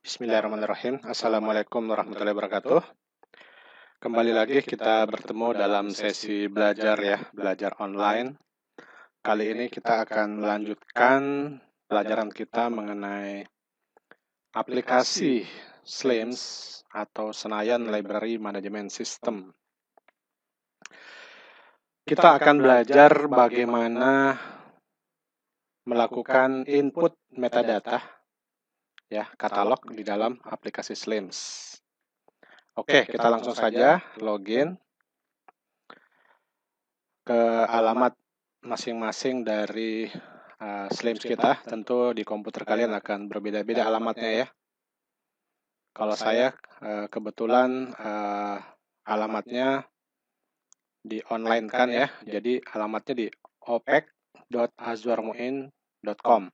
Bismillahirrahmanirrahim. Assalamualaikum warahmatullahi wabarakatuh. Kembali lagi kita bertemu dalam sesi belajar online. Kali ini kita akan melanjutkan pelajaran kita mengenai aplikasi SLAMS atau Senayan Library Management System. Kita akan belajar bagaimana melakukan input metadata, katalog di dalam aplikasi SLAMS. Oke, kita langsung saja login ke alamat masing-masing dari SLAMS kita. Tentu di komputer kalian akan berbeda-beda alamatnya ya. Kalau saya kebetulan alamatnya di online kan ya. Jadi alamatnya di opec.azwarmuin.com.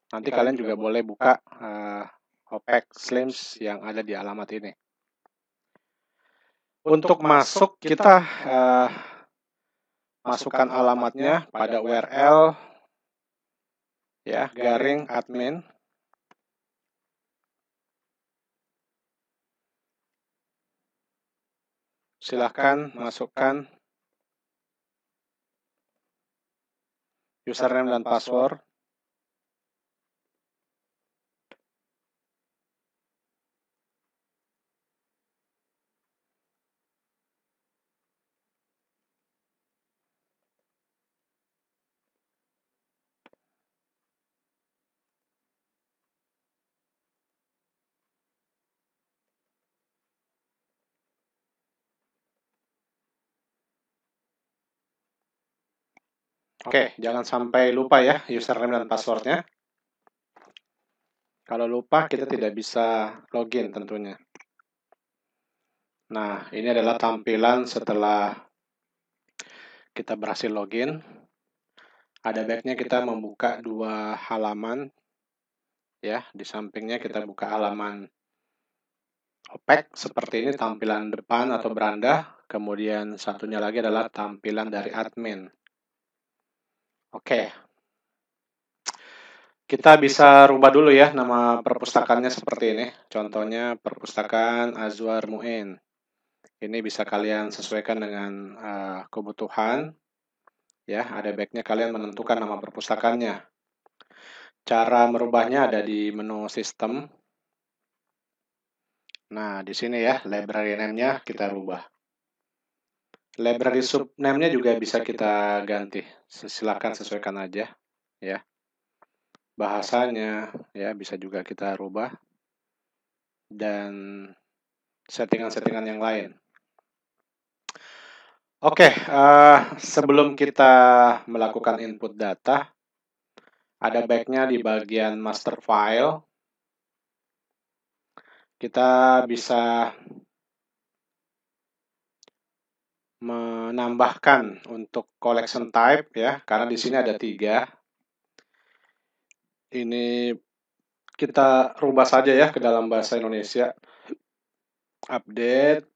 Nanti kalian juga boleh buka OPEC SLAMS yang ada di alamat ini. Untuk masuk kita masukkan alamatnya pada URL garing admin. Silahkan masukkan username dan password. Oke, jangan sampai lupa ya username dan passwordnya. Kalau lupa kita tidak bisa login tentunya. Nah, ini adalah tampilan setelah kita berhasil login. Ada baiknya kita membuka dua halaman. Ya, di sampingnya kita buka halaman OPEC seperti ini, tampilan depan atau beranda. Kemudian satunya lagi adalah tampilan dari admin. Oke. Kita bisa rubah dulu ya nama perpustakaannya seperti ini. Contohnya perpustakaan Azwar Muin. Ini bisa kalian sesuaikan dengan kebutuhan. Ya, ada baiknya kalian menentukan nama perpustakaannya. Cara merubahnya ada di menu sistem. Nah, di sini ya, library name-nya kita rubah. Library subname-nya juga bisa kita ganti. Silakan sesuaikan aja, ya. Bahasanya ya bisa juga kita rubah dan settingan-settingan yang lain. Oke, sebelum kita melakukan input data, ada baiknya di bagian master file kita bisa menambahkan untuk collection type ya, karena di sini ada 3. Ini kita rubah saja ya ke dalam bahasa Indonesia. Update,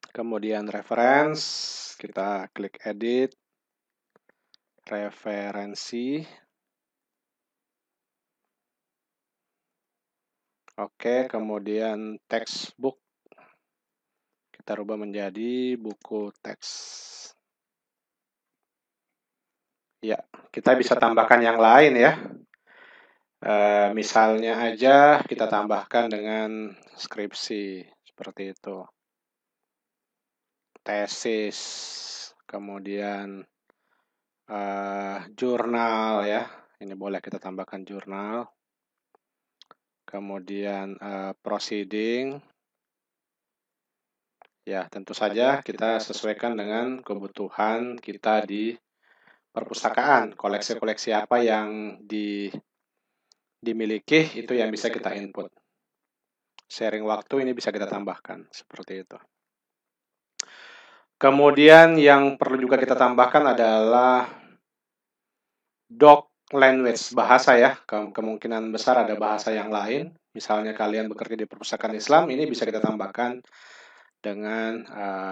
kemudian reference, kita klik edit, referensi. Oke, kemudian textbook, kita rubah menjadi buku teks. Ya, kita bisa tambahkan yang lain ya. Misalnya aja kita tambahkan dengan skripsi, seperti itu. Tesis, kemudian jurnal ya. Ini boleh kita tambahkan jurnal. Kemudian proceeding. Ya, tentu saja kita sesuaikan dengan kebutuhan kita di perpustakaan. Koleksi-koleksi apa yang dimiliki itu yang bisa kita input. Sharing waktu ini bisa kita tambahkan, seperti itu. Kemudian yang perlu juga kita tambahkan adalah doc language, bahasa ya. Kemungkinan besar ada bahasa yang lain. Misalnya kalian bekerja di perpustakaan Islam, ini bisa kita tambahkan dengan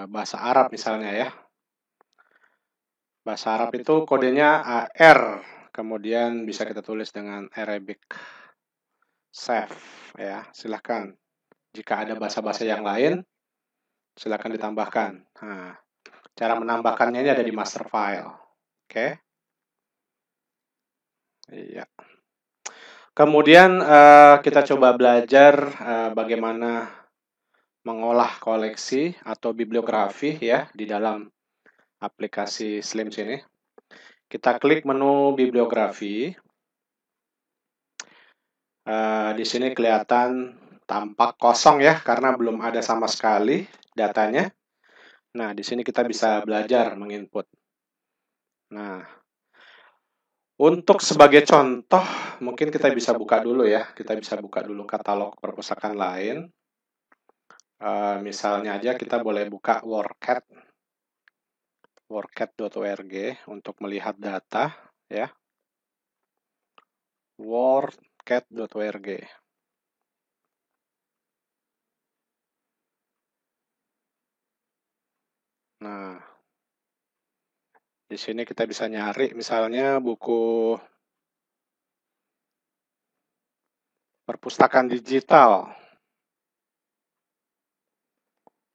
bahasa Arab misalnya ya. Bahasa Arab itu kodenya AR, kemudian bisa kita tulis dengan Arabic, save ya, silahkan. Jika ada bahasa-bahasa yang lain, silahkan ditambahkan. Nah, cara menambahkannya ini ada di master file. Oke. Iya. Kemudian kita coba belajar bagaimana mengolah koleksi atau bibliografi ya di dalam aplikasi Slims ini. Kita klik menu bibliografi. Di sini kelihatan tampak kosong ya karena belum ada sama sekali datanya. Nah, di sini kita bisa belajar menginput. Nah, untuk sebagai contoh, mungkin kita bisa buka dulu ya. Kita bisa buka dulu katalog perpustakaan lain. Misalnya aja kita boleh buka WordCat.org untuk melihat data ya. WordCat.org. Nah, di sini kita bisa nyari misalnya buku perpustakaan digital.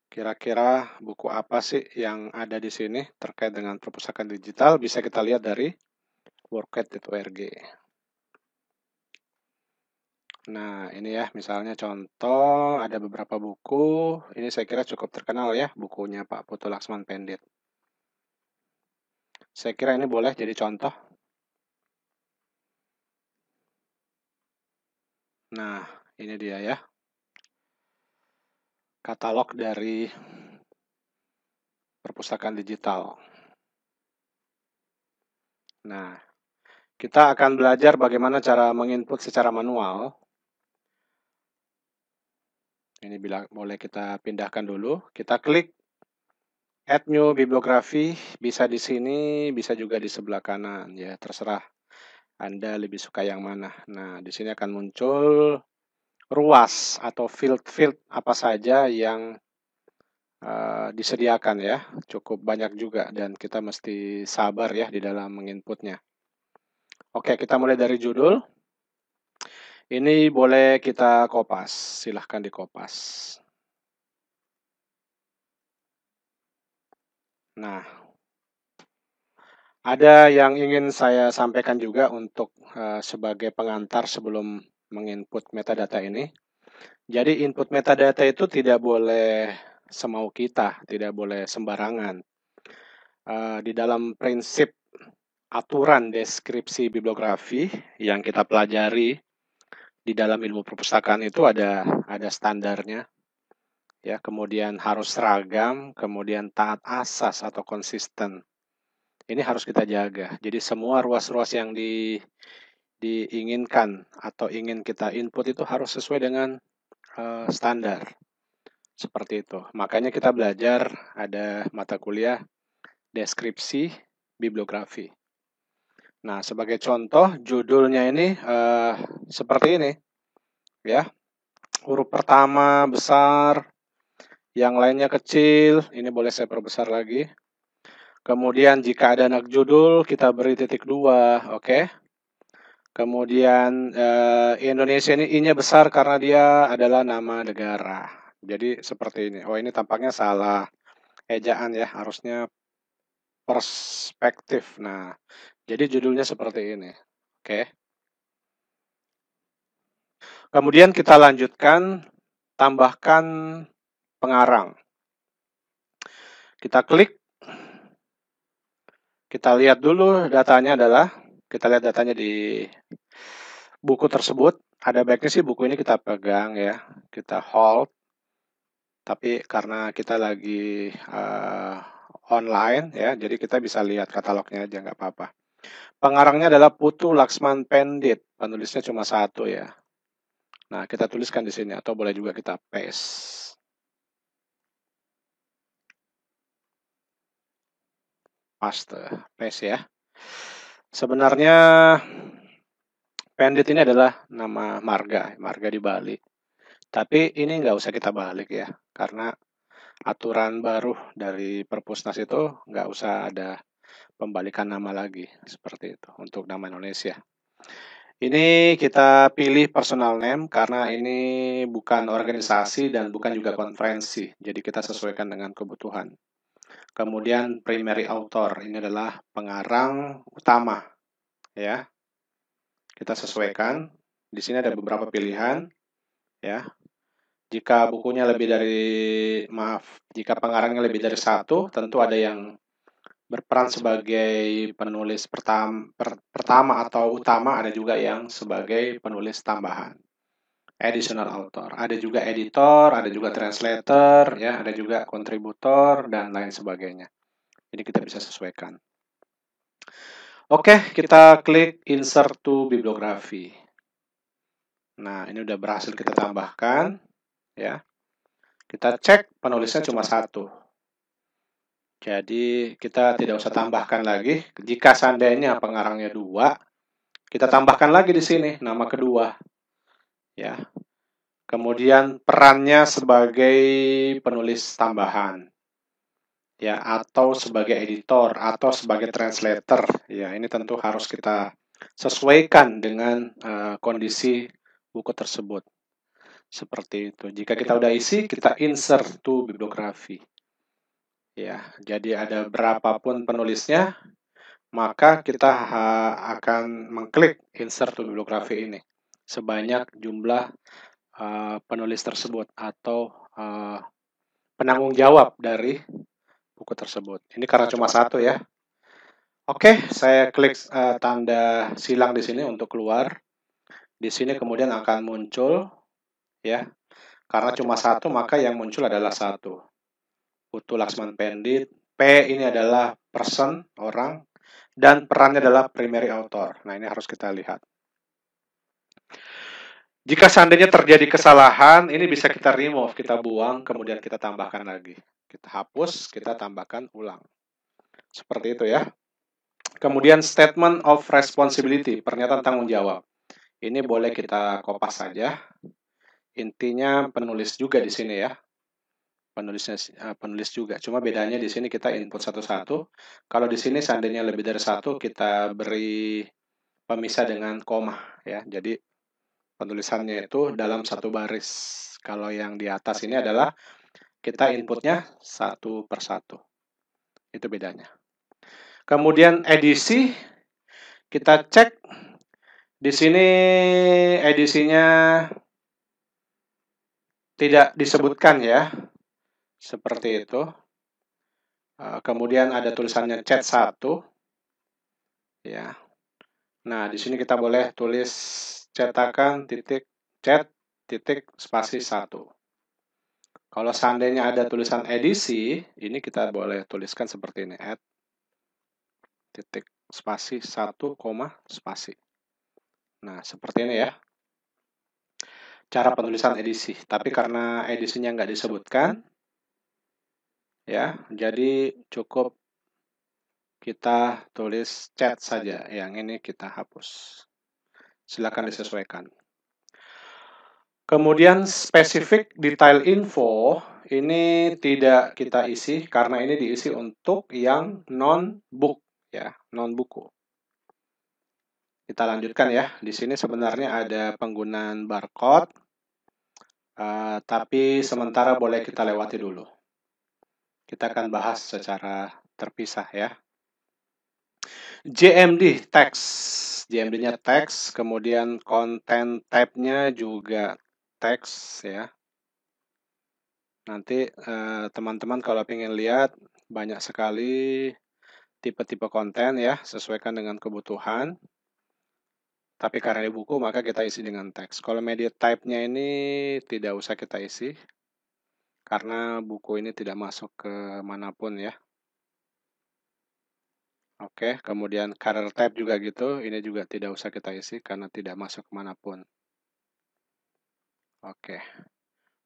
Kira-kira buku apa sih yang ada di sini terkait dengan perpustakaan digital? Bisa kita lihat dari WordCat.org. Nah, ini ya, misalnya contoh, ada beberapa buku. Ini saya kira cukup terkenal ya, bukunya Pak Putu Laksman Pendit. Saya kira ini boleh jadi contoh. Nah, ini dia ya. Katalog dari perpustakaan digital. Nah, kita akan belajar bagaimana cara menginput secara manual. Ini boleh kita pindahkan dulu. Kita klik Add New Bibliography, bisa di sini, bisa juga di sebelah kanan. Ya, terserah Anda lebih suka yang mana. Nah, di sini akan muncul ruas atau field apa saja yang disediakan ya. Cukup banyak juga dan kita mesti sabar ya di dalam menginputnya. Oke, kita mulai dari judul. Ini boleh kita kopas, silahkan dikopas. Nah, ada yang ingin saya sampaikan juga untuk sebagai pengantar sebelum menginput metadata ini. Jadi input metadata itu tidak boleh semau kita, tidak boleh sembarangan. Di dalam prinsip aturan deskripsi bibliografi yang kita pelajari di dalam ilmu perpustakaan itu ada standarnya. Ya, kemudian harus seragam, kemudian taat asas atau konsisten. Ini harus kita jaga. Jadi semua ruas-ruas yang diinginkan atau ingin kita input itu harus sesuai dengan standar. Seperti itu. Makanya kita belajar ada mata kuliah deskripsi bibliografi. Nah, sebagai contoh judulnya ini seperti ini. Ya. Huruf pertama besar, yang lainnya kecil, ini boleh saya perbesar lagi. Kemudian jika ada anak judul, kita beri titik 2, oke. Kemudian Indonesia ini I-nya besar karena dia adalah nama negara. Jadi seperti ini. Oh, ini tampaknya salah ejaan ya, harusnya perspektif. Nah, jadi judulnya seperti ini. Oke. Kemudian kita lanjutkan, tambahkan pengarang. Kita klik, kita lihat dulu datanya kita lihat datanya di buku tersebut. Ada baiknya sih buku ini kita pegang ya, kita hold. Tapi karena kita lagi online ya, jadi kita bisa lihat katalognya aja, nggak apa-apa. Pengarangnya adalah Putu Laksman Pendit, penulisnya cuma satu ya. Nah, kita tuliskan di sini atau boleh juga kita paste. Paste ya. Sebenarnya Pendit ini adalah nama marga di Bali. Tapi ini nggak usah kita balik ya, karena aturan baru dari Perpusnas itu nggak usah ada pembalikan nama lagi, seperti itu untuk nama Indonesia. Ini kita pilih personal name karena ini bukan organisasi dan bukan juga konferensi. Jadi kita sesuaikan dengan kebutuhan. Kemudian primary author, ini adalah pengarang utama, ya. Kita sesuaikan. Di sini ada beberapa pilihan, ya. Jika bukunya lebih dari, jika pengarangnya lebih dari satu, tentu ada yang berperan sebagai penulis pertama atau utama, ada juga yang sebagai penulis tambahan. Additional author. Ada juga editor, ada juga translator, ya, ada juga kontributor dan lain sebagainya. Jadi kita bisa sesuaikan. Oke, kita klik insert to bibliography. Nah, ini udah berhasil kita tambahkan, ya. Kita cek penulisnya cuma satu. Jadi kita tidak usah tambahkan lagi. Jika seandainya pengarangnya 2, kita tambahkan lagi di sini nama kedua, ya. Kemudian perannya sebagai penulis tambahan, ya, atau sebagai editor atau sebagai translator, ya. Ini tentu harus kita sesuaikan dengan kondisi buku tersebut. Seperti itu. Jika kita udah isi, kita insert to bibliography. Ya, jadi ada berapapun penulisnya, maka kita akan mengklik insert to bibliography ini sebanyak jumlah penulis tersebut atau penanggung jawab dari buku tersebut. Ini karena cuma satu, ya. Oke, saya klik tanda silang di sini untuk keluar. Di sini kemudian akan muncul, ya. Karena cuma satu, maka yang muncul adalah satu. Putu Laksman Pandit. P ini adalah person, orang, dan perannya adalah primary author. Nah, ini harus kita lihat. Jika seandainya terjadi kesalahan, ini bisa kita remove, kita buang, kemudian kita tambahkan lagi. Kita hapus, kita tambahkan ulang. Seperti itu, ya. Kemudian statement of responsibility, pernyataan tanggung jawab. Ini boleh kita kopas saja. Intinya penulis juga di sini, ya. Penulis juga. Cuma bedanya di sini kita input satu-satu. Kalau di sini seandainya lebih dari satu, kita beri pemisah dengan koma, ya. Jadi penulisannya itu dalam satu baris. Kalau yang di atas ini adalah kita inputnya satu per satu. Itu bedanya. Kemudian edisi, kita cek. Di sini edisinya tidak disebutkan, ya. Seperti itu. Kemudian ada tulisannya chat 1. Ya. Nah, di sini kita boleh tulis cetakan titik chat titik spasi 1. Kalau seandainya ada tulisan edisi, ini kita boleh tuliskan seperti ini, add titik spasi 1, spasi. Nah, seperti ini, ya. Cara penulisan edisi. Tapi karena edisinya nggak disebutkan, ya, jadi cukup kita tulis chat saja. Yang ini kita hapus. Silakan disesuaikan. Kemudian spesifik detail info ini tidak kita isi karena ini diisi untuk yang non-book, ya, non-buku. Kita lanjutkan, ya. Di sini sebenarnya ada penggunaan barcode, tapi sementara boleh kita lewati dulu. Kita akan bahas secara terpisah, ya. JMD, teks. JMD-nya teks, kemudian content type-nya juga teks, ya. Nanti teman-teman kalau ingin lihat banyak sekali tipe-tipe konten, ya, sesuaikan dengan kebutuhan. Tapi karena di buku maka kita isi dengan teks. Kalau media type-nya ini tidak usah kita isi karena buku ini tidak masuk ke manapun, ya. Oke, kemudian color type juga gitu, ini juga tidak usah kita isi karena tidak masuk kemanapun. Oke,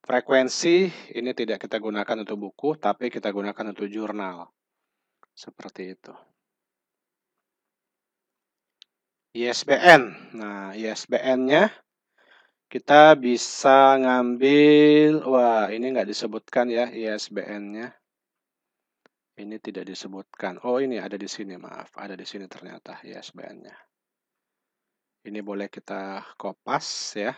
frekuensi ini tidak kita gunakan untuk buku, tapi kita gunakan untuk jurnal. Seperti itu. ISBN, nah ISBN-nya kita bisa ngambil, wah ini nggak disebutkan, ya, ISBN-nya. Ini tidak disebutkan. Oh, ini ada di sini, maaf. Ada di sini ternyata ISBN-nya. Ini boleh kita kopas ya.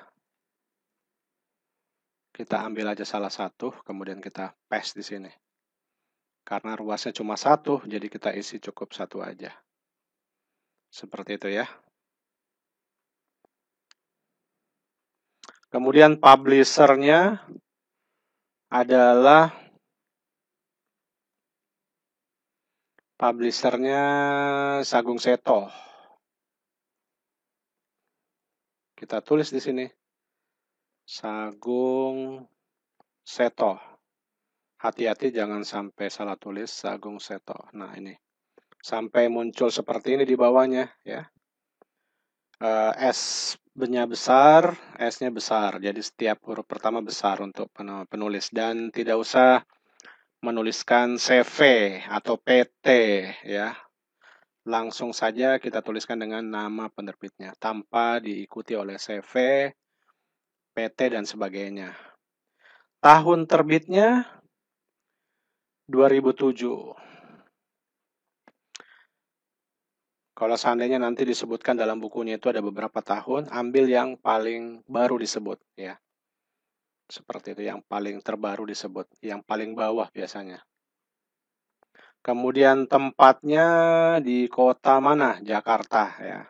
Kita ambil aja salah satu, kemudian kita paste di sini. Karena ruasnya cuma satu, jadi kita isi cukup satu aja. Seperti itu ya. Kemudian publisher-nya adalah Sagung Seto. Kita tulis di sini. Sagung Seto. Hati-hati jangan sampai salah tulis Sagung Seto. Nah, ini. Sampai muncul seperti ini di bawahnya ya. S-nya besar, S-nya besar. Jadi setiap huruf pertama besar untuk penulis dan tidak usah menuliskan CV atau PT ya. Langsung saja kita tuliskan dengan nama penerbitnya tanpa diikuti oleh CV, PT dan sebagainya. Tahun terbitnya 2007. Kalau seandainya nanti disebutkan dalam bukunya itu ada beberapa tahun, ambil yang paling baru disebut ya. Seperti itu, yang paling terbaru disebut, yang paling bawah biasanya. Kemudian tempatnya di kota mana? Jakarta ya.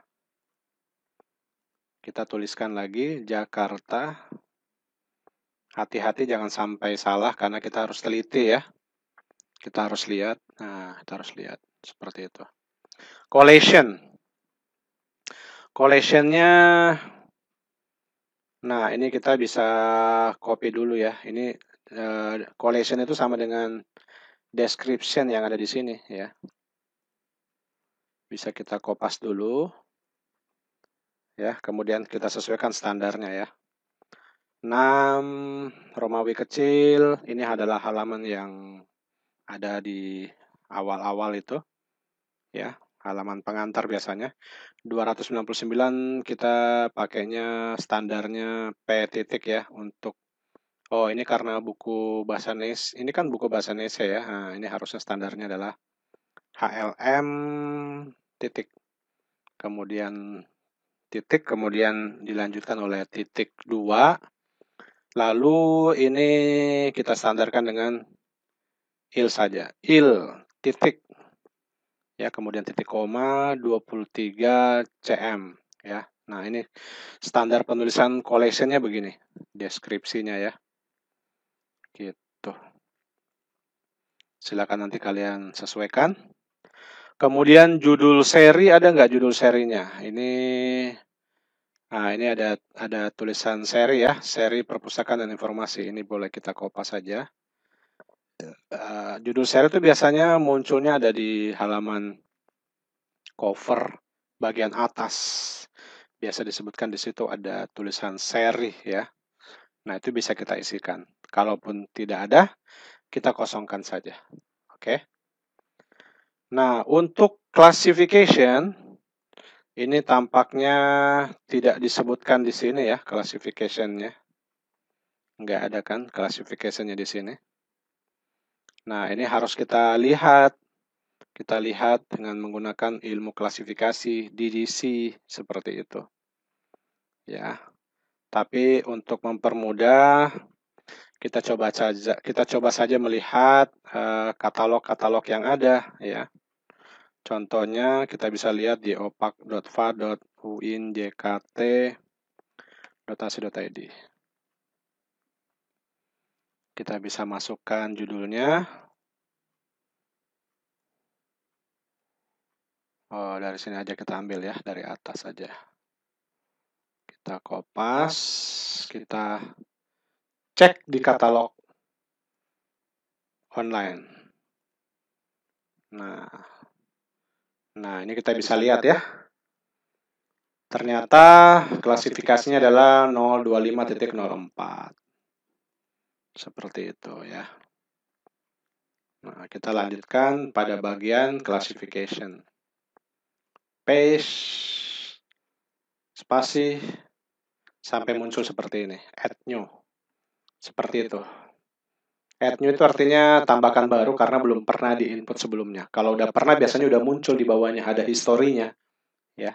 Kita tuliskan lagi Jakarta. Hati-hati jangan sampai salah karena kita harus teliti ya. Kita harus lihat. Nah, kita harus lihat seperti itu. Collation. Collationnya, nah ini kita bisa copy dulu ya. Ini collation itu sama dengan description yang ada di sini ya. Bisa kita kopas dulu ya, kemudian kita sesuaikan standarnya ya. 6 Romawi kecil, ini adalah halaman yang ada di awal-awal itu ya, halaman pengantar biasanya. 299 kita pakainya standarnya P titik ya untuk ini karena buku bahasa Indonesia, ini kan buku bahasa Indonesia ya. Nah, ini harusnya standarnya adalah HLM titik. Kemudian titik, kemudian dilanjutkan oleh titik 2. Lalu ini kita standarkan dengan il saja. Il titik. Ya, kemudian titik koma 23 cm ya. Nah, ini standar penulisan collectionnya begini. Deskripsinya ya. Gitu. Silakan nanti kalian sesuaikan. Kemudian judul seri, ada nggak judul serinya? Ini ada tulisan seri ya, seri perpustakaan dan informasi. Ini boleh kita kopas saja. Judul seri itu biasanya munculnya ada di halaman cover bagian atas. Biasa disebutkan di situ ada tulisan seri ya. Nah, itu bisa kita isikan. Kalaupun tidak ada, kita kosongkan saja. Oke. Nah, untuk classification ini tampaknya tidak disebutkan di sini ya, classification-nya. Nggak ada kan classification-nya di sini. Nah, ini harus kita lihat. Kita lihat dengan menggunakan ilmu klasifikasi DDC seperti itu. Ya. Tapi untuk mempermudah, kita coba saja melihat katalog-katalog yang ada ya. Contohnya kita bisa lihat di opak.fa.uinjkt.ac.id. Kita bisa masukkan judulnya. Dari sini aja kita ambil ya, dari atas saja. Kita kopas, kita cek di katalog online. Nah, ini kita bisa lihat ya. Ternyata klasifikasinya adalah 025.04. Seperti itu ya. Nah, kita lanjutkan pada bagian classification. Paste, spasi, sampai muncul seperti ini. Add new. Seperti itu. Add new itu artinya tambahkan baru karena belum pernah di-input sebelumnya. Kalau udah pernah biasanya udah muncul di bawahnya, ada historinya. Ya.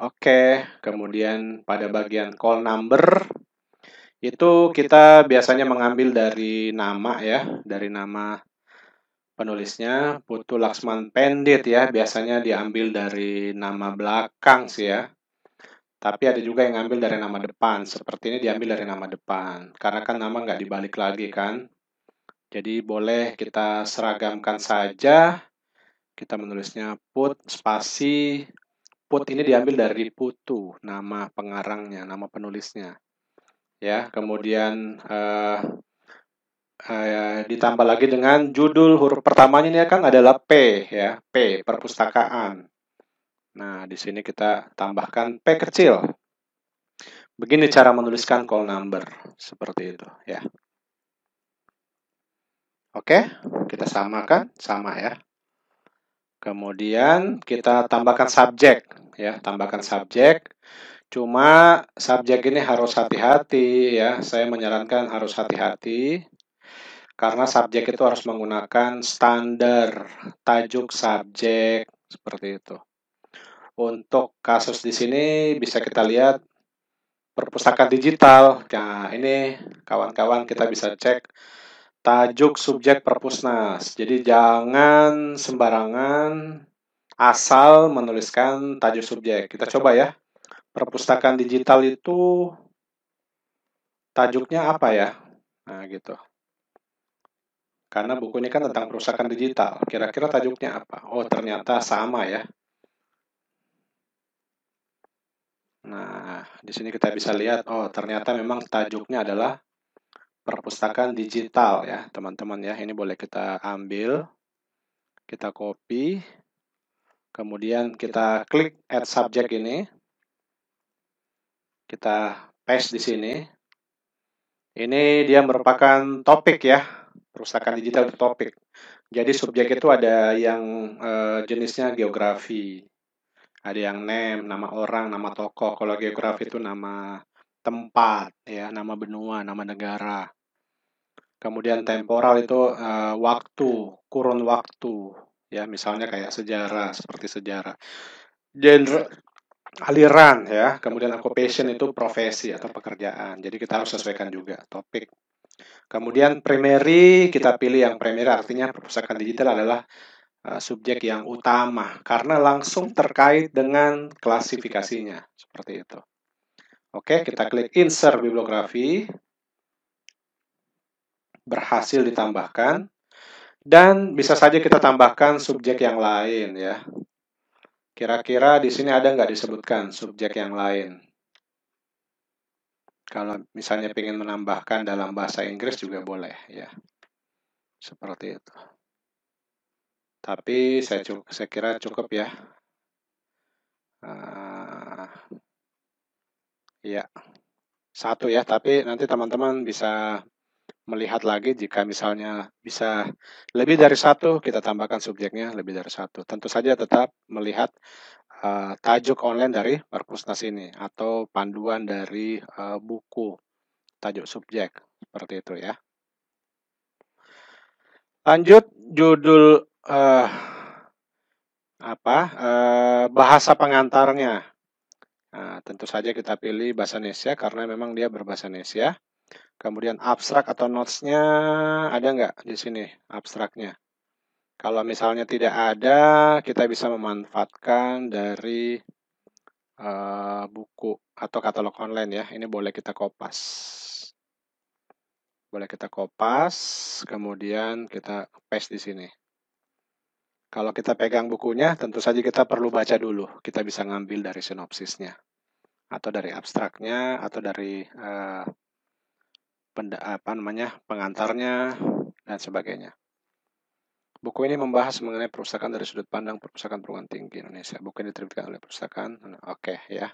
Oke, kemudian pada bagian call number itu kita biasanya mengambil dari nama ya, dari nama penulisnya. Putu Laksman Pendit ya, biasanya diambil dari nama belakang sih ya. Tapi ada juga yang ngambil dari nama depan. Seperti ini diambil dari nama depan. Karena kan nama nggak dibalik lagi kan. Jadi boleh kita seragamkan saja. Kita menulisnya put spasi. Put ini diambil dari Putu, nama pengarangnya, nama penulisnya. Ya, kemudian ditambah lagi dengan judul huruf pertamanya ini kan adalah P ya, P perpustakaan. Nah, di sini kita tambahkan P kecil. Begini cara menuliskan call number seperti itu ya. Oke, kita samakan, sama ya. Kemudian kita tambahkan subjek ya, tambahkan subjek. Cuma subjek ini harus hati-hati ya. Saya menyarankan harus hati-hati karena subjek itu harus menggunakan standar tajuk subjek seperti itu. Untuk kasus di sini bisa kita lihat perpustakaan digital. Nah, ini kawan-kawan kita bisa cek tajuk subjek perpusnas. Jadi jangan sembarangan asal menuliskan tajuk subjek. Kita coba ya. Perpustakaan digital itu tajuknya apa ya? Nah, gitu. Karena buku ini kan tentang perpustakaan digital. Kira-kira tajuknya apa? Oh, ternyata sama ya. Nah, di sini kita bisa lihat, oh ternyata memang tajuknya adalah perpustakaan digital ya, teman-teman ya. Ini boleh kita ambil, kita copy, kemudian kita klik add subject ini, kita paste di sini. Ini dia merupakan topik ya, perpustakaan digital itu topik. Jadi subjek itu ada yang jenisnya geografi, ada yang name, nama orang, nama tokoh. Kalau geografi itu nama tempat, ya, nama benua, nama negara. Kemudian temporal itu waktu, kurun waktu, ya, misalnya kayak sejarah, seperti sejarah. Genre, aliran, ya. Kemudian occupation itu profesi atau pekerjaan. Jadi kita harus sesuaikan juga topik. Kemudian primary, kita pilih yang primary artinya perpustakaan digital adalah subjek yang utama karena langsung terkait dengan klasifikasinya seperti itu. Oke, kita klik insert bibliografi, berhasil ditambahkan, dan bisa saja kita tambahkan subjek yang lain ya. Kira-kira di sini ada nggak disebutkan subjek yang lain? Kalau misalnya ingin menambahkan dalam bahasa Inggris juga boleh ya, seperti itu. Tapi saya kira cukup ya. Ya, satu ya. Tapi nanti teman-teman bisa melihat lagi jika misalnya bisa lebih dari satu, kita tambahkan subjeknya lebih dari satu. Tentu saja tetap melihat tajuk online dari perpusnas ini atau panduan dari buku tajuk subjek seperti itu ya. Lanjut judul bahasa pengantarnya. Nah, tentu saja kita pilih bahasa Indonesia karena memang dia berbahasa Indonesia. Kemudian abstrak atau notes-nya ada nggak di sini abstraknya? Kalau misalnya tidak ada, kita bisa memanfaatkan dari buku atau katalog online ya. Ini boleh kita kopas. Boleh kita kopas, kemudian kita paste di sini. Kalau kita pegang bukunya, tentu saja kita perlu baca dulu. Kita bisa ngambil dari sinopsisnya, atau dari abstraknya, atau dari pengantarnya, dan sebagainya. Buku ini membahas mengenai perpustakaan dari sudut pandang perpustakaan perguruan tinggi Indonesia. Buku ini diterbitkan oleh perpustakaan. Oke ya.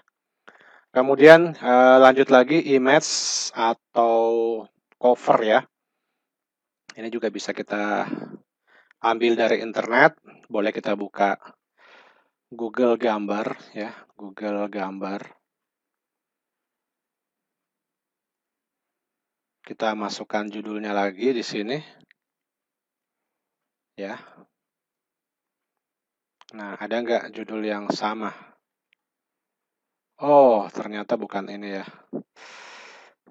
Kemudian lanjut lagi image atau cover ya. Ini juga bisa kita ambil dari internet. Boleh kita buka Google Gambar ya, Google Gambar. Kita masukkan judulnya lagi di sini. Ya. Nah, ada nggak judul yang sama? Oh, ternyata bukan ini ya.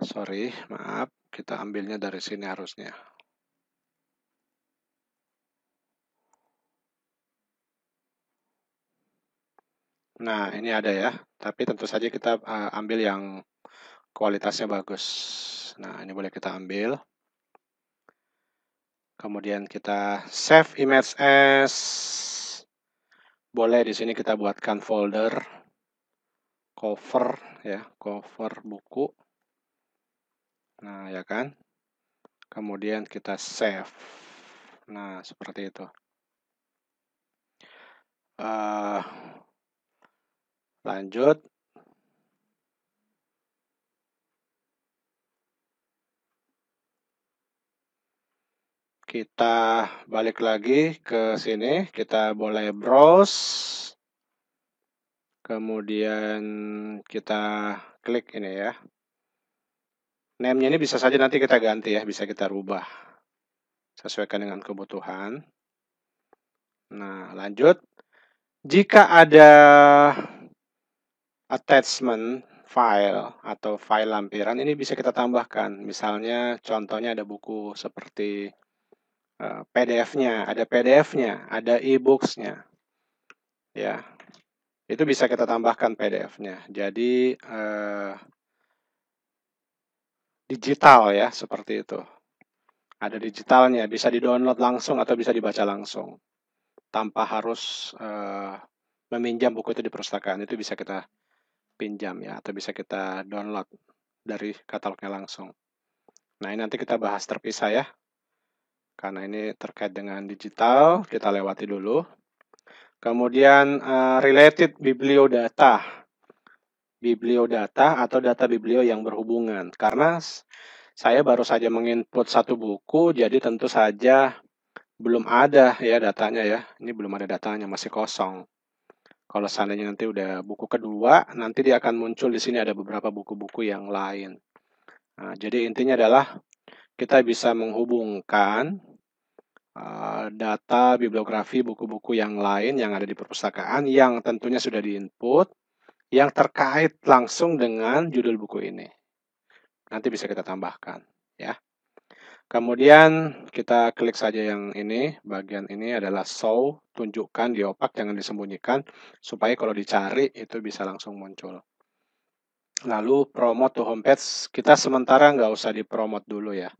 Sorry, maaf. Kita ambilnya dari sini harusnya. Nah, ini ada ya. Tapi tentu saja kita ambil yang kualitasnya bagus. Nah, ini boleh kita ambil. Kemudian kita save image as. Boleh di sini kita buatkan folder cover ya, cover buku. Nah, ya kan? Kemudian kita save. Nah, seperti itu. Lanjut. Kita balik lagi ke sini. Kita boleh browse. Kemudian kita klik ini ya. Name-nya ini bisa saja nanti kita ganti ya, bisa kita rubah. Sesuaikan dengan kebutuhan. Nah, lanjut. Jika ada attachment file atau file lampiran, ini bisa kita tambahkan. Misalnya, contohnya ada buku seperti PDF-nya, ada PDF-nya, ada e-books-nya. Ya, itu bisa kita tambahkan PDF-nya. Jadi, digital ya, seperti itu. Ada digitalnya, bisa di-download langsung atau bisa dibaca langsung. Tanpa harus meminjam buku itu di perpustakaan, itu bisa kita pinjam ya, atau bisa kita download dari katalognya langsung. Nah, ini nanti kita bahas terpisah ya. Karena ini terkait dengan digital, kita lewati dulu. Kemudian related bibliodata. Bibliodata atau data biblio yang berhubungan. Karena saya baru saja menginput satu buku, jadi tentu saja belum ada ya datanya ya. Ini belum ada datanya, masih kosong. Kalau seandainya nanti udah buku kedua, nanti dia akan muncul di sini ada beberapa buku-buku yang lain. Nah, jadi intinya adalah kita bisa menghubungkan data bibliografi buku-buku yang lain yang ada di perpustakaan yang tentunya sudah diinput, yang terkait langsung dengan judul buku ini. Nanti bisa kita tambahkan ya. Kemudian kita klik saja yang ini, bagian ini adalah show, tunjukkan, diopak, jangan disembunyikan, supaya kalau dicari itu bisa langsung muncul. Lalu promote to homepage, kita sementara nggak usah dipromot dulu ya.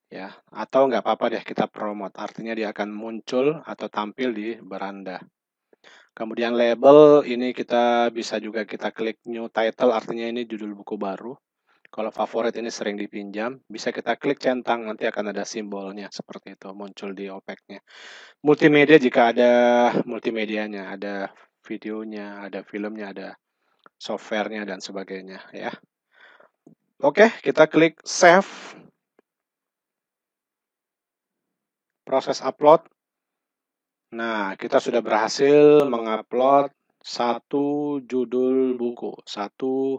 Ya, atau nggak apa-apa deh kita promote, artinya dia akan muncul atau tampil di beranda. Kemudian label, ini kita bisa juga kita klik new title, artinya ini judul buku baru. Kalau favorit ini sering dipinjam, bisa kita klik centang, nanti akan ada simbolnya seperti itu, muncul di OPEC-nya. Multimedia jika ada multimedianya, ada videonya, ada filmnya, ada softwarenya, dan sebagainya ya. Oke, kita klik save. Proses upload. Nah, kita sudah berhasil mengupload satu judul buku, satu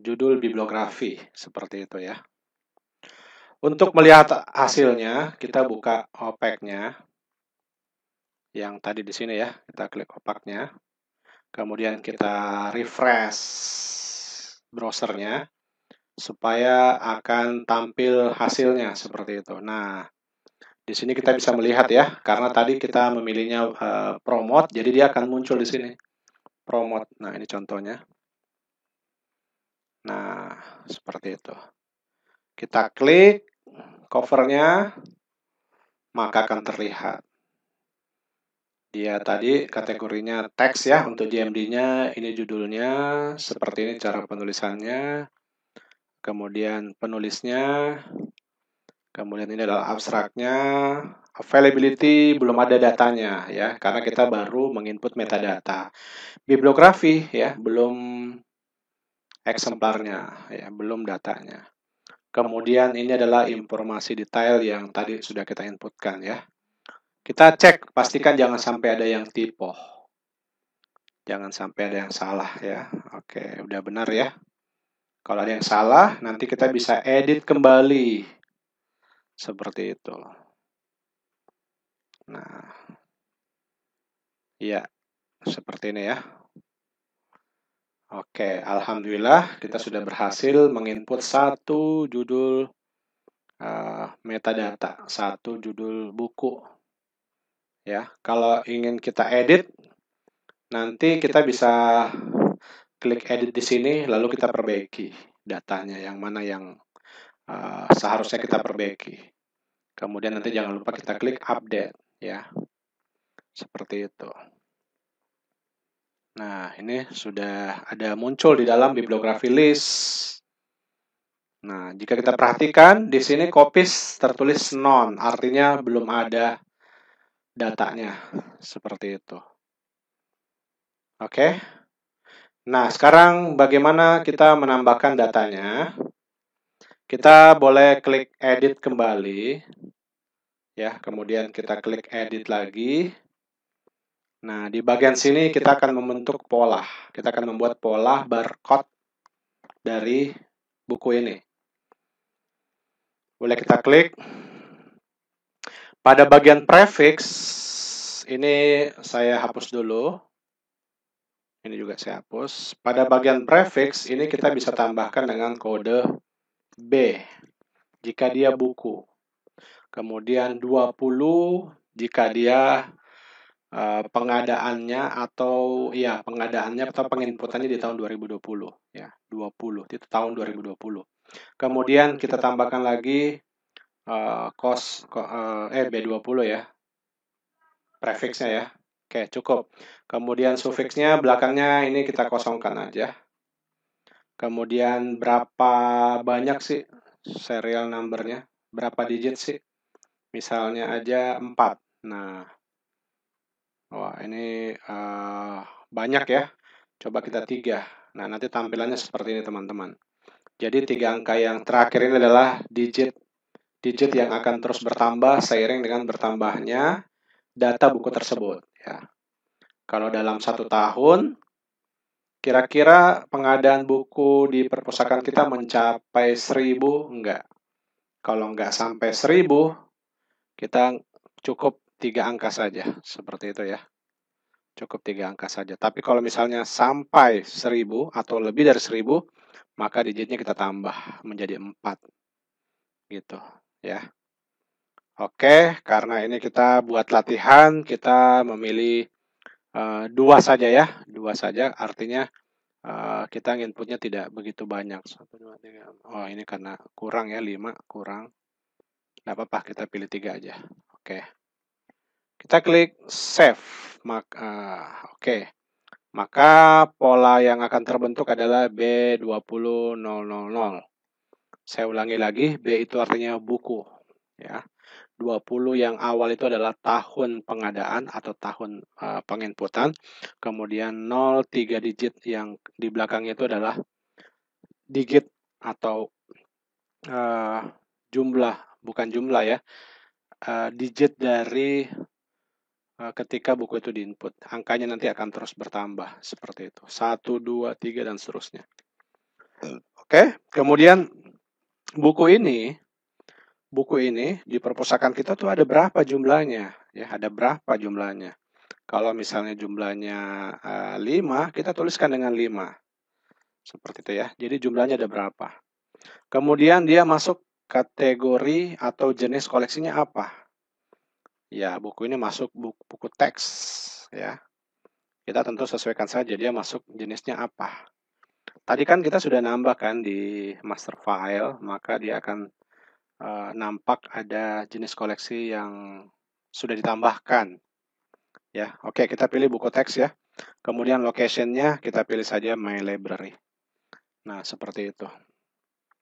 judul bibliografi, seperti itu ya. Untuk melihat hasilnya, kita buka OPEC-nya, yang tadi di sini ya, kita klik OPEC-nya, kemudian kita refresh browsernya, supaya akan tampil hasilnya, seperti itu. Nah, di sini kita bisa melihat ya, karena tadi kita memilihnya promote, jadi dia akan muncul di sini. Promote. Nah, ini contohnya. Nah, seperti itu. Kita klik covernya, maka akan terlihat. Dia tadi kategorinya teks ya, untuk JMD-nya, ini judulnya, seperti ini cara penulisannya, kemudian penulisnya, kemudian ini adalah abstraknya, availability belum ada datanya ya, karena kita baru menginput metadata. Bibliografi ya, belum eksemplarnya ya, belum datanya. Kemudian ini adalah informasi detail yang tadi sudah kita inputkan ya. Kita cek, pastikan jangan sampai ada yang typo. Jangan sampai ada yang salah ya. Oke, udah benar ya. Kalau ada yang salah, nanti kita bisa edit kembali. Seperti itu. Nah, ya, seperti ini ya. Oke, alhamdulillah kita sudah berhasil menginput satu judul metadata, satu judul buku. Ya, kalau ingin kita edit, nanti kita bisa klik edit di sini, lalu kita perbaiki datanya yang mana yang seharusnya kita perbaiki. Kemudian nanti jangan lupa kita klik update, ya, seperti itu. Nah, ini sudah ada muncul di dalam bibliografi list. Nah, jika kita perhatikan, di sini copies tertulis none, artinya belum ada datanya. Seperti itu. Oke. Nah, sekarang bagaimana kita menambahkan datanya? Kita boleh klik edit kembali. Ya, kemudian kita klik edit lagi. Nah, di bagian sini kita akan membentuk pola. Kita akan membuat pola barcode dari buku ini. Boleh kita klik. Pada bagian prefix, ini saya hapus dulu. Ini juga saya hapus. Pada bagian prefix, ini kita bisa tambahkan dengan kode B, jika dia buku. Kemudian 20, jika dia pengadaannya atau penginputannya di tahun 2020 ya, 20 itu tahun 2020. Kemudian kita tambahkan lagi B20 ya, prefixnya ya. Oke, cukup. Kemudian sufiksnya belakangnya ini kita kosongkan aja. Kemudian berapa banyak sih serial numbernya, berapa digit sih, misalnya aja 4. Nah, wah, ini banyak ya. Coba kita 3. Nah, nanti tampilannya seperti ini, teman-teman. Jadi 3 angka yang terakhir ini adalah digit yang akan terus bertambah seiring dengan bertambahnya data buku tersebut. Ya. Kalau dalam 1 tahun, kira-kira pengadaan buku di perpustakaan kita mencapai 1000? Enggak. Kalau enggak sampai 1000, kita cukup 3 angka saja. Seperti itu ya. Cukup 3 angka saja. Tapi kalau misalnya sampai 1000 atau lebih dari 1000, maka digitnya kita tambah menjadi 4. Gitu ya. Oke, karena ini kita buat latihan, kita memilih 2 saja ya. 2 saja, artinya kita inputnya tidak begitu banyak. 1, 2, 3. Oh, ini karena kurang ya, 5 kurang. Nggak apa-apa, kita pilih 3 aja. Oke. Kita klik save. Oke. Maka pola yang akan terbentuk adalah B20000. Saya ulangi lagi, B itu artinya buku. Ya. 20 yang awal itu adalah tahun pengadaan atau tahun penginputan. Kemudian 0, 3 digit yang di belakangnya itu adalah digit atau jumlah, bukan jumlah ya, digit dari ketika buku itu diinput. Angkanya nanti akan terus bertambah seperti itu. 1, 2, 3 dan seterusnya. Oke, kemudian buku ini di perpustakaan kita tuh ada berapa jumlahnya? Ya, ada berapa jumlahnya? Kalau misalnya jumlahnya 5, kita tuliskan dengan 5. Seperti itu ya. Jadi jumlahnya ada berapa? Kemudian dia masuk kategori atau jenis koleksinya apa? Ya, buku ini masuk buku teks ya. Kita tentu sesuaikan saja dia masuk jenisnya apa. Tadi kan kita sudah nambah kan di master file, maka dia akan nampak ada jenis koleksi yang sudah ditambahkan. Ya, oke, kita pilih buku teks ya. Kemudian location-nya kita pilih saja My Library. Nah, seperti itu.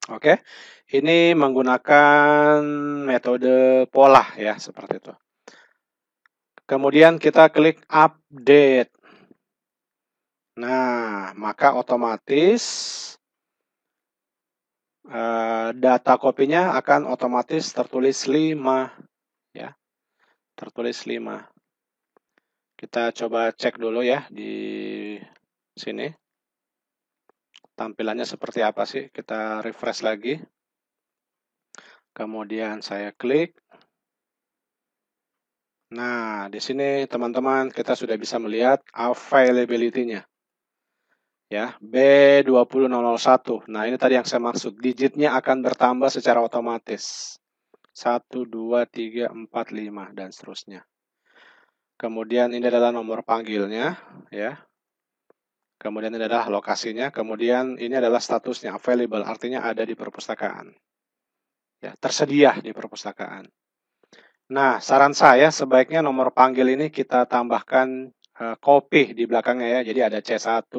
Oke, ini menggunakan metode pola ya, seperti itu. Kemudian kita klik update. Nah, maka otomatis data kopinya akan otomatis tertulis 5 ya. Tertulis 5. Kita coba cek dulu ya di sini. Tampilannya seperti apa sih? Kita refresh lagi. Kemudian saya klik. Nah, di sini teman-teman kita sudah bisa melihat availability-nya. Ya, B20001. Nah, ini tadi yang saya maksud. Digitnya akan bertambah secara otomatis. 1, 2, 3, 4, 5, dan seterusnya. Kemudian ini adalah nomor panggilnya, ya. Kemudian ini adalah lokasinya. Kemudian ini adalah statusnya, available, artinya ada di perpustakaan. Ya, tersedia di perpustakaan. Nah, saran saya sebaiknya nomor panggil ini kita tambahkan copy di belakangnya ya. Jadi ada C1,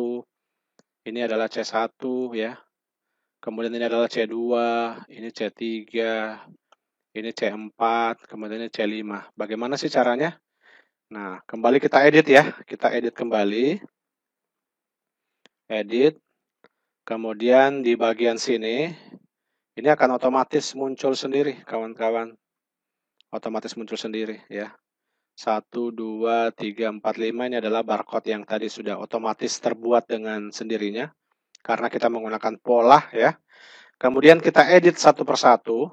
ini adalah C1 ya. Kemudian ini adalah C2, ini C3, ini C4, kemudian ini C5. Bagaimana sih caranya? Nah, kembali kita edit ya. Kita edit kembali. Edit. Kemudian di bagian sini, ini akan otomatis muncul sendiri, kawan-kawan. Otomatis muncul sendiri ya. 1, 2, 3, 4, 5 ini adalah barcode yang tadi sudah otomatis terbuat dengan sendirinya. Karena kita menggunakan pola ya. Kemudian kita edit satu persatu.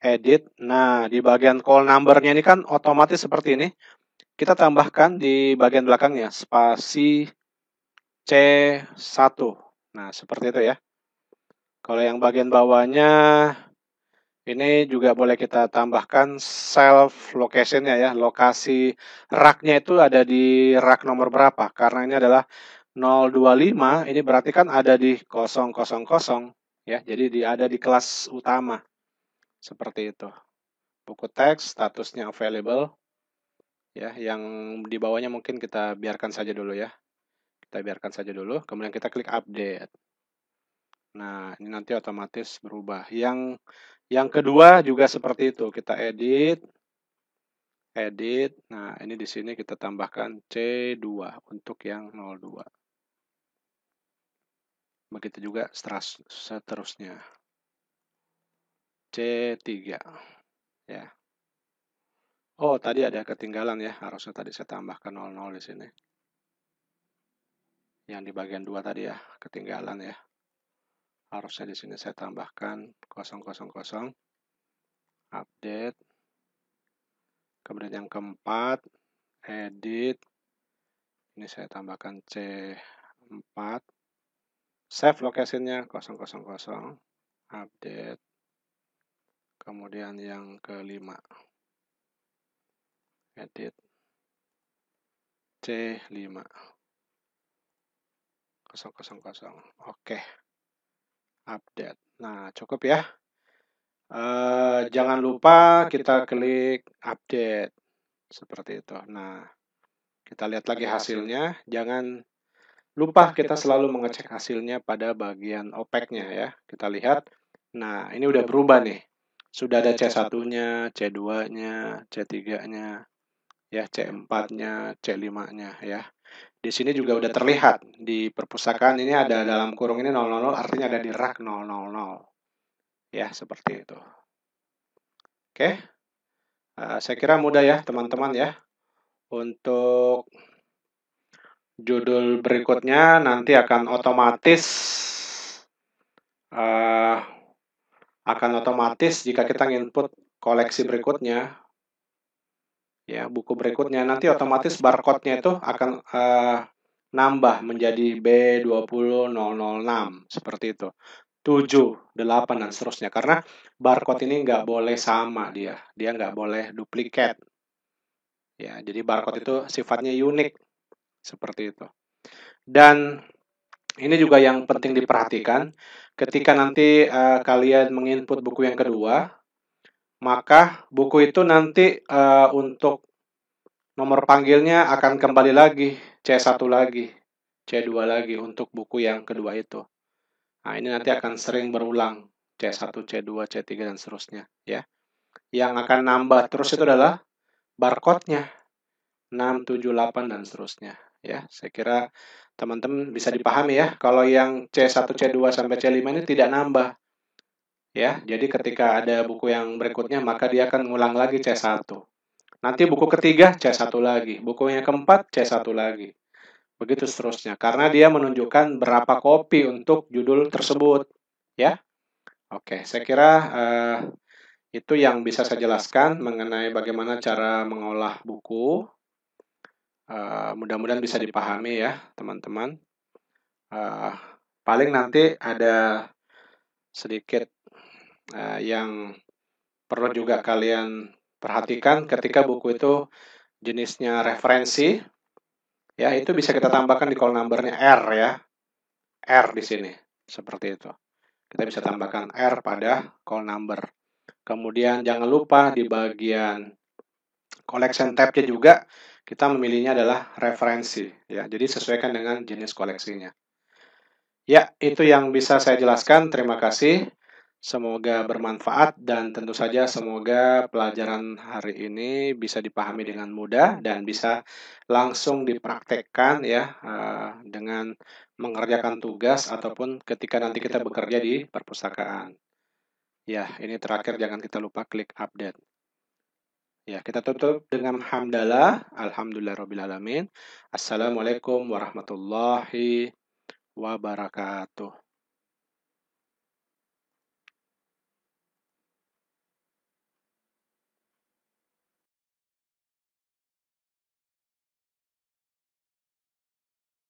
Edit. Nah, di bagian call number-nya ini kan otomatis seperti ini. Kita tambahkan di bagian belakangnya spasi C1. Nah, seperti itu ya. Kalau yang bagian bawahnya ini juga boleh kita tambahkan self location-nya ya. Lokasi rak-nya itu ada di rak nomor berapa? Karena ini adalah 025, ini berarti kan ada di 000 ya. Jadi dia ada di kelas utama. Seperti itu. Buku teks, statusnya available. Ya, yang di bawahnya mungkin kita biarkan saja dulu ya. Kita biarkan saja dulu, kemudian kita klik update. Nah, ini nanti otomatis berubah. Yang kedua juga seperti itu. Kita edit. Edit. Nah, ini di sini kita tambahkan C2 untuk yang 02. Begitu juga seterusnya. C3. Ya. Oh, tadi ada ketinggalan ya. Harusnya tadi saya tambahkan 00 di sini. Yang di bagian 2 tadi ya, ketinggalan ya. Harusnya di sini saya tambahkan 000. Update. Kemudian yang keempat, edit. Ini saya tambahkan C4. Save location-nya 000. Update. Kemudian yang kelima. Edit. C5. 000. Oke. Update. Nah, cukup ya. Jangan lupa kita klik update. Seperti itu. Nah, kita lihat lagi hasilnya. Jangan lupa kita selalu mengecek hasilnya pada bagian OPEC-nya ya. Kita lihat. Nah, ini udah berubah nih. Sudah ada C1-nya, C2-nya, C3-nya, ya, C4-nya, C5-nya ya. Di sini juga udah terlihat di perpustakaan ini ada dalam kurung ini 000 artinya ada di rak 000. Ya, seperti itu. Oke. Saya kira mudah ya teman-teman ya. Untuk judul berikutnya nanti akan otomatis jika kita input koleksi berikutnya ya, buku berikutnya nanti otomatis barcode-nya itu akan nambah menjadi B20006 seperti itu. 7, 8 dan seterusnya karena barcode ini nggak boleh sama dia nggak boleh duplikat ya, jadi barcode itu sifatnya unik seperti itu. Dan ini juga yang penting diperhatikan ketika nanti kalian menginput buku yang kedua, maka buku itu nanti untuk nomor panggilnya akan kembali lagi C1 lagi, C2 lagi untuk buku yang kedua itu. Nah, ini nanti akan sering berulang C1, C2, C3 dan seterusnya ya. Yang akan nambah terus itu adalah barcode-nya 6, 7, 8 dan seterusnya ya. Saya kira teman-teman bisa dipahami ya. Kalau yang C1, C2 sampai C5 ini tidak nambah. Ya, jadi ketika ada buku yang berikutnya maka dia akan ngulang lagi C1. Nanti buku ketiga C1 lagi, buku yang keempat C1 lagi. Begitu seterusnya karena dia menunjukkan berapa kopi untuk judul tersebut ya. Oke, saya kira itu yang bisa saya jelaskan mengenai bagaimana cara mengolah buku. Mudah-mudahan bisa dipahami ya, teman-teman. Paling nanti ada sedikit yang perlu juga kalian perhatikan ketika buku itu jenisnya referensi, ya itu bisa kita tambahkan di call number-nya R ya, R di sini, seperti itu. Kita bisa tambahkan R pada call number. Kemudian jangan lupa di bagian collection tab-nya juga kita memilihnya adalah referensi, ya. Jadi sesuaikan dengan jenis koleksinya. Ya, itu yang bisa saya jelaskan. Terima kasih. Semoga bermanfaat dan tentu saja semoga pelajaran hari ini bisa dipahami dengan mudah dan bisa langsung dipraktekkan ya dengan mengerjakan tugas ataupun ketika nanti kita bekerja di perpustakaan. Ya, ini terakhir jangan kita lupa klik update. Ya, kita tutup dengan hamdalah, alhamdulillahirabbil alamin. Assalamualaikum warahmatullahi wabarakatuh.